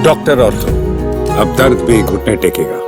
Doctor ortho, अब दर्द भी घुटने टेकेगा।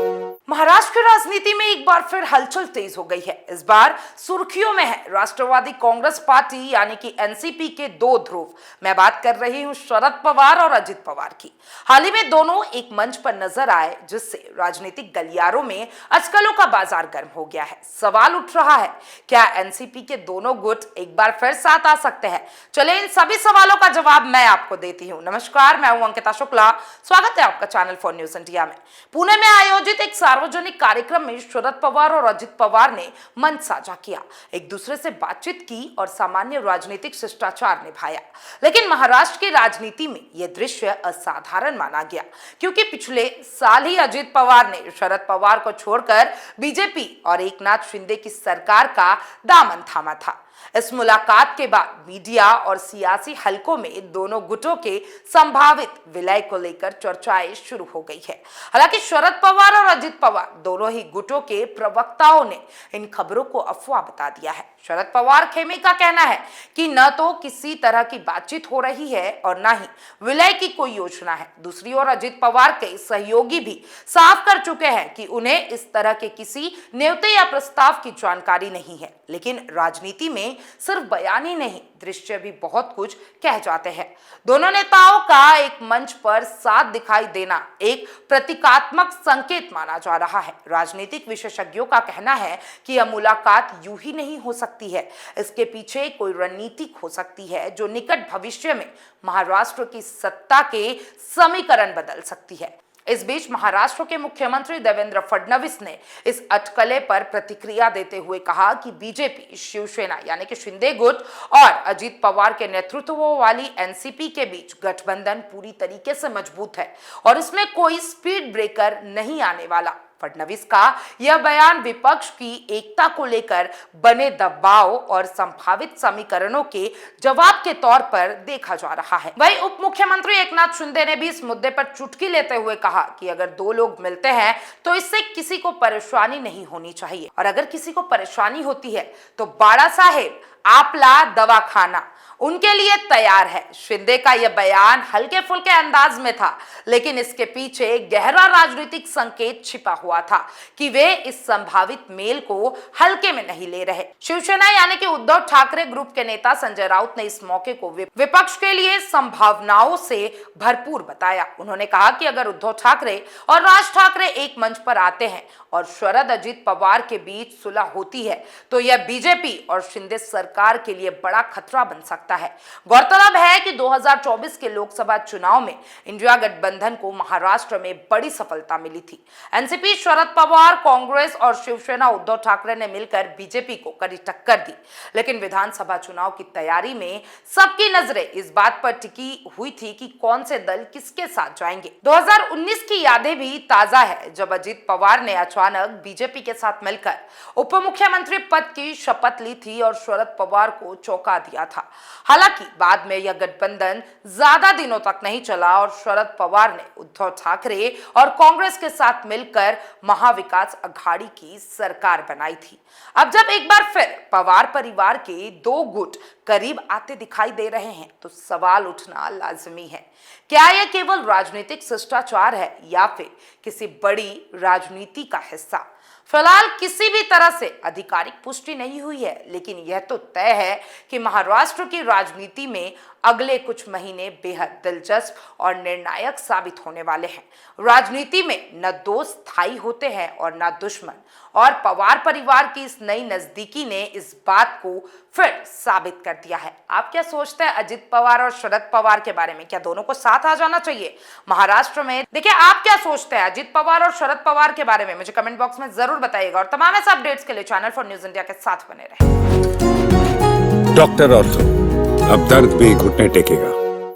महाराष्ट्र की राजनीति में एक बार फिर हलचल तेज हो गई है। इस बार सुर्खियों में है राष्ट्रवादी कांग्रेस पार्टी यानी कि एनसीपी के दो ध्रुव। मैं बात कर रही हूं शरद पवार और अजित पवार की। हाल ही में दोनों एक मंच पर नजर आए, जिससे राजनीतिक गलियारों में अटकलों का बाजार गर्म हो गया है। सवाल उठ रहा है, क्या एनसीपी के दोनों गुट एक बार फिर साथ आ सकते हैं? चले इन सभी सवालों का जवाब मैं आपको देती हूँ। नमस्कार, मैं हूं अंकिता शुक्ला। स्वागत है आपका चैनल फॉर न्यूज इंडिया में। पुणे में आयोजित एक सार्वजनिक कार्यक्रम में शरद पवार और अजित पवार ने मंच साझा किया, एक दूसरे से बातचीत की और सामान्य राजनीतिक शिष्टाचार निभाया। लेकिन महाराष्ट्र की राजनीति में यह दृश्य असाधारण माना गया, क्योंकि पिछले साल ही अजित पवार ने शरद पवार को छोड़कर बीजेपी और एकनाथ शिंदे की सरकार का दामन थामा था। इस मुलाकात के बाद मीडिया और सियासी हलकों में दोनों गुटों के संभावित विलय को लेकर चर्चाएं शुरू हो गई है। हालांकि शरद पवार और अजित पवार दोनों ही गुटों के प्रवक्ताओं ने इन खबरों को अफवाह बता दिया है। शरद पवार खेमे का कहना है कि न तो किसी तरह की बातचीत हो रही है और न ही विलय की कोई योजना है। दूसरी ओर अजित पवार के सहयोगी भी साफ कर चुके हैं कि उन्हें इस तरह के किसी न्योते या प्रस्ताव की जानकारी नहीं है। लेकिन राजनीति में सिर्फ बयान ही नहीं, दृश्य भी बहुत कुछ कह जाते हैं। दोनों नेताओं का एक मंच पर साथ दिखाई देना एक प्रतीकात्मक संकेत माना जा रहा है। राजनीतिक विशेषज्ञों का कहना है कि यह मुलाकात यूं ही नहीं हो सकती है। इसके पीछे कोई रणनीति हो सकती है जो निकट भविष्य में महाराष्ट्र की सत्ता के समीकरण बदल सकती है। इस बीच महाराष्ट्र के मुख्यमंत्री देवेंद्र फडणवीस ने इस अटकले पर प्रतिक्रिया देते हुए कहा कि बीजेपी, शिवसेना यानी कि शिंदे गुट और अजित पवार के नेतृत्व वाली एनसीपी के बीच गठबंधन पूरी तरीके से मजबूत है और इसमें कोई स्पीड ब्रेकर नहीं आने वाला। फडणवीस का यह बयान विपक्ष की एकता को लेकर बने दबाव और संभावित समीकरणों के जवाब के तौर पर देखा जा रहा है। वहीं उप मुख्यमंत्री एकनाथ शिंदे ने भी इस मुद्दे पर चुटकी लेते हुए कहा कि अगर दो लोग मिलते हैं तो इससे किसी को परेशानी नहीं होनी चाहिए, और अगर किसी को परेशानी होती है तो बाड़ा साहेब आपला दवाखाना उनके लिए तैयार है। शिंदे का यह बयान हल्के फुल्के अंदाज में था, लेकिन इसके पीछे गहरा राजनीतिक संकेत छिपा हुआ था कि वे इस संभावित मेल को हल्के में नहीं ले रहे। शिवसेना यानी कि उद्धव ठाकरे ग्रुप के नेता संजय राउत ने इस मौके को विपक्ष के लिए संभावनाओं से भरपूर बताया। उन्होंने कहा कि अगर उद्धव ठाकरे और राज ठाकरे एक मंच पर आते हैं और शरद अजित पवार के बीच सुलह होती है तो यह बीजेपी और शिंदे सरकार के लिए बड़ा खतरा बन सकता है। गौरतलब है कि 2024 के लोकसभा चुनाव में इंडिया गठबंधन को महाराष्ट्र में बड़ी सफलता मिली थी। एनसीपी, शरद पवार, कांग्रेस और शिवसेना उद्धव ठाकरे ने मिलकर बीजेपी को कड़ी टक्कर दी। लेकिन विधानसभा चुनाव की तैयारी में सबकी नजरें इस बात पर टिकी हुई थी कि कौन से दल किसके साथ जाएंगे। 2019 की यादें भी ताजा है, जब अजित पवार ने अचानक बीजेपी के साथ मिलकर उप मुख्यमंत्री पद की शपथ ली थी और शरद पवार को चौंका दिया था। हालांकि बाद में यह गठबंधन ज्यादा दिनों तक नहीं चला और शरद पवार ने उद्धव ठाकरे और कांग्रेस के साथ मिलकर महाविकास अघाड़ी की सरकार बनाई थी। अब जब एक बार फिर पवार परिवार के दो गुट करीब आते दिखाई दे रहे हैं तो सवाल उठना लाजमी है, क्या यह केवल राजनीतिक शिष्टाचार है या फिर किसी बड़ी राजनीति का हिस्सा? फिलहाल किसी भी तरह से आधिकारिक पुष्टि नहीं हुई है, लेकिन यह तो तय है कि महाराष्ट्र की राजनीति में अगले कुछ महीने बेहद दिलचस्प और निर्णायक साबित होने वाले हैं। राजनीति में न दोस्त स्थायी होते हैं और न दुश्मन, और पवार परिवार की इस नई नजदीकी ने इस बात को फिर साबित कर दिया है। आप क्या सोचते हैं अजित पवार और शरद पवार के बारे में? क्या दोनों को साथ आ जाना चाहिए महाराष्ट्र में? देखिए, आप क्या सोचते हैं अजित पवार और शरद पवार के बारे में? मुझे कमेंट बॉक्स में जरूर बताइएगा, और तमाम ऐसे अपडेट्स के लिए चैनल फॉर न्यूज इंडिया के साथ बने रहें। डॉक्टर ऑर्थो, अब दर्द भी घुटने टेकेगा।